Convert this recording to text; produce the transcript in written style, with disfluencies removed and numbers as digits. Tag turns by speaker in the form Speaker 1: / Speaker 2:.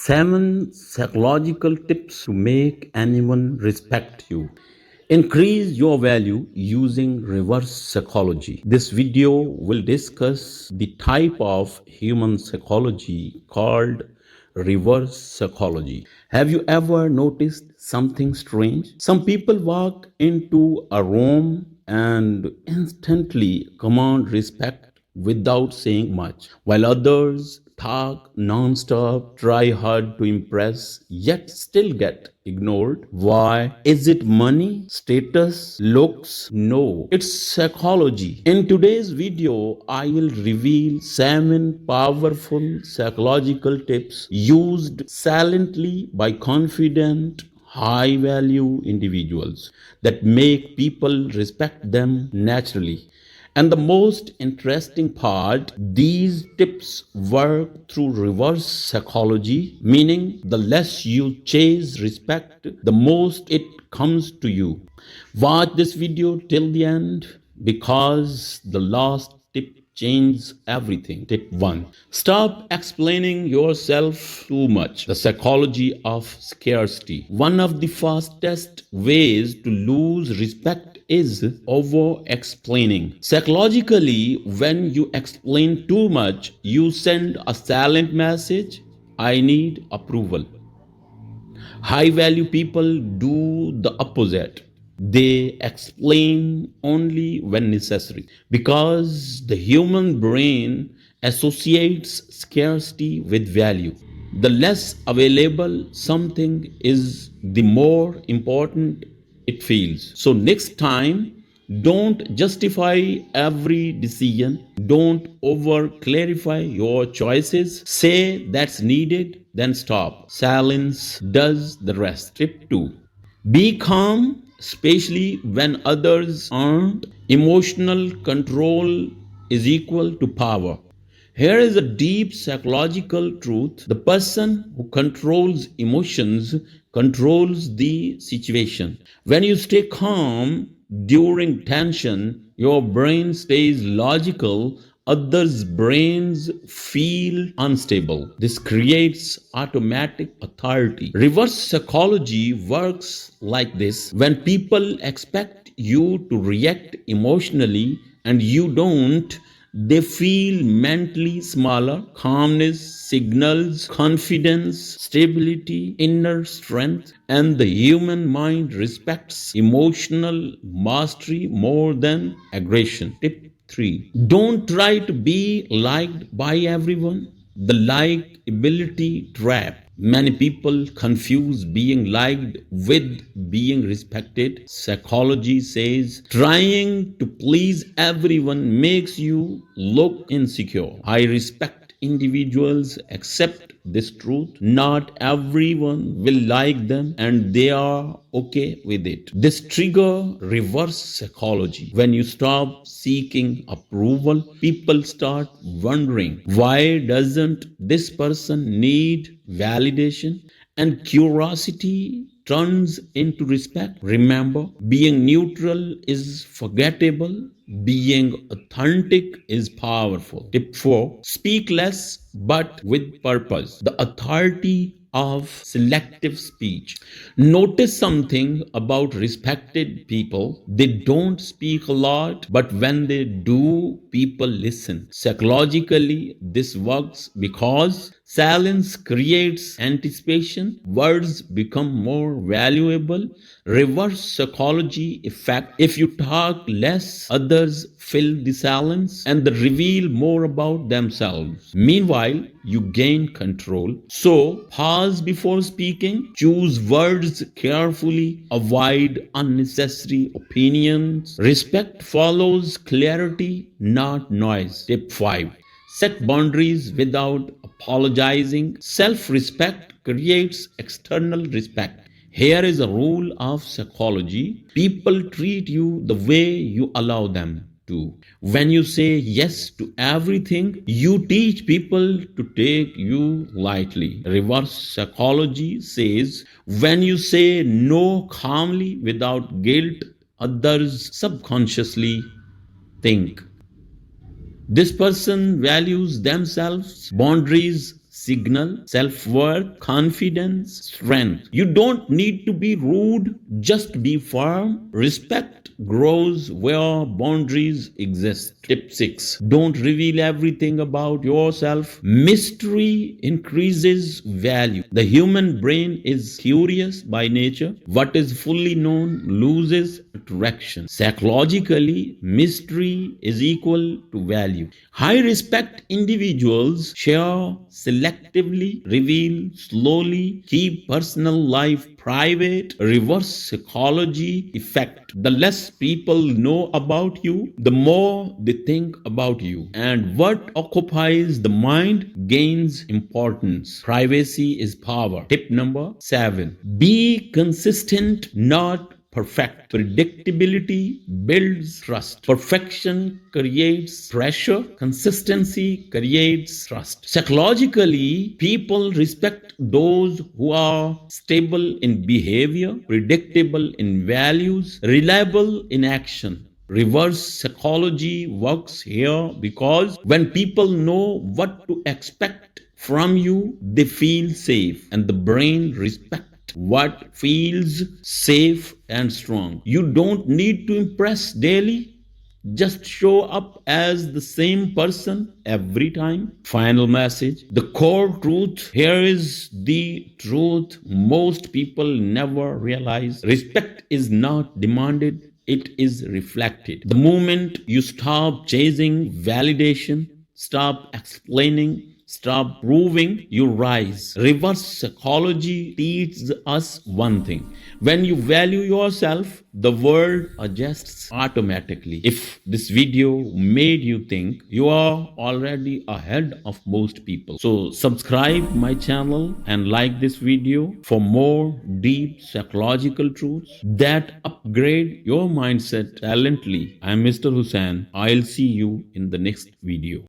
Speaker 1: 7 psychological tips to make anyone respect you. Increase your value using reverse psychology. This video will discuss the type of human psychology called reverse psychology. Have you ever noticed something strange? Some people walk into a room and instantly command respect without saying much, while others talk non-stop, try hard to impress, yet still get ignored. Why? Is it money, status, looks? No, it's psychology. In today's video, I will reveal 7 powerful psychological tips used silently by confident, high value individuals that make people respect them naturally. And the most interesting part, these tips work through reverse psychology, meaning the less you chase respect, the most it comes to you. Watch this video till the end because the last tip changes everything. Tip 1. Stop explaining yourself too much. The psychology of scarcity. One of the fastest ways to lose respect is over explaining. Psychologically, when you explain too much, you send a silent message: I need approval. High value people do the opposite. They explain only when necessary because the human brain associates scarcity with value. The less available something is, the more important it feels. So, next time, don't justify every decision. Don't over clarify your choices. Say that's needed, then stop. Silence does the rest. Tip 2. Be calm, especially when others aren't. Emotional control is equal to power. Here is a deep psychological truth. The person who controls emotions controls the situation. When you stay calm during tension, your brain stays logical, others' brains feel unstable. This creates automatic authority. Reverse psychology works like this: when people expect you to react emotionally and you don't, they feel mentally smaller. Calmness signals confidence, stability, inner strength, and the human mind respects emotional mastery more than aggression. Tip 3. Don't try to be liked by everyone. The likability trap. Many people confuse being liked with being respected. Psychology says trying to please everyone makes you look insecure. I respect individuals accept this truth. Not everyone will like them and they are okay with it. This trigger reverse psychology. When you stop seeking approval, people start wondering, why doesn't this person need validation? And curiosity turns into respect. Remember, being neutral is forgettable. Being authentic is powerful. Tip 4. Speak less but with purpose. The authority of selective speech. Notice something about respected people. They don't speak a lot, but when they do, people listen. Psychologically, this works because silence creates anticipation. Words become more valuable. Reverse psychology effect. If you talk less, others fill the silence and they reveal more about themselves. Meanwhile, you gain control. So, pause before speaking, choose words carefully, avoid unnecessary opinions. Respect follows clarity, not noise. Tip 5. Set boundaries without apologizing. Self respect creates external respect. Here is a rule of psychology: people treat you the way you allow them to. When you say yes to everything, you teach people to take you lightly. Reverse psychology says when you say no calmly without guilt, others subconsciously think this person values themselves. Boundaries signal self-worth, confidence, strength. You don't need to be rude, just be firm. Respect grows where boundaries exist. Tip 6. Don't reveal everything about yourself. Mystery increases value. The human brain is curious by nature. What is fully known loses attraction. Psychologically, mystery is equal to value. High respect individuals share selectively, reveal slowly, keep personal life private. Reverse psychology effect. The less people know about you, the more they think about you. And what occupies the mind gains importance. Privacy is power. Tip number 7. Be consistent, not perfect. Predictability builds trust. Perfection creates pressure. Consistency creates trust. Psychologically, people respect those who are stable in behavior, predictable in values, reliable in action. Reverse psychology works here because when people know what to expect from you, they feel safe, and the brain respects what feels safe and strong. You don't need to impress daily. Just show up as the same person every time. Final message. The core truth here is the truth most people never realize. Respect is not demanded, it is reflected. The moment you stop chasing validation, stop explaining, stop proving, you rise. Reverse psychology teaches us one thing: when you value yourself, the world adjusts automatically. If this video made you think, you are already ahead of most people. So subscribe my channel and like this video for more deep psychological truths that upgrade your mindset talently. I'm Mr. Hussain. I'll see you in the next video.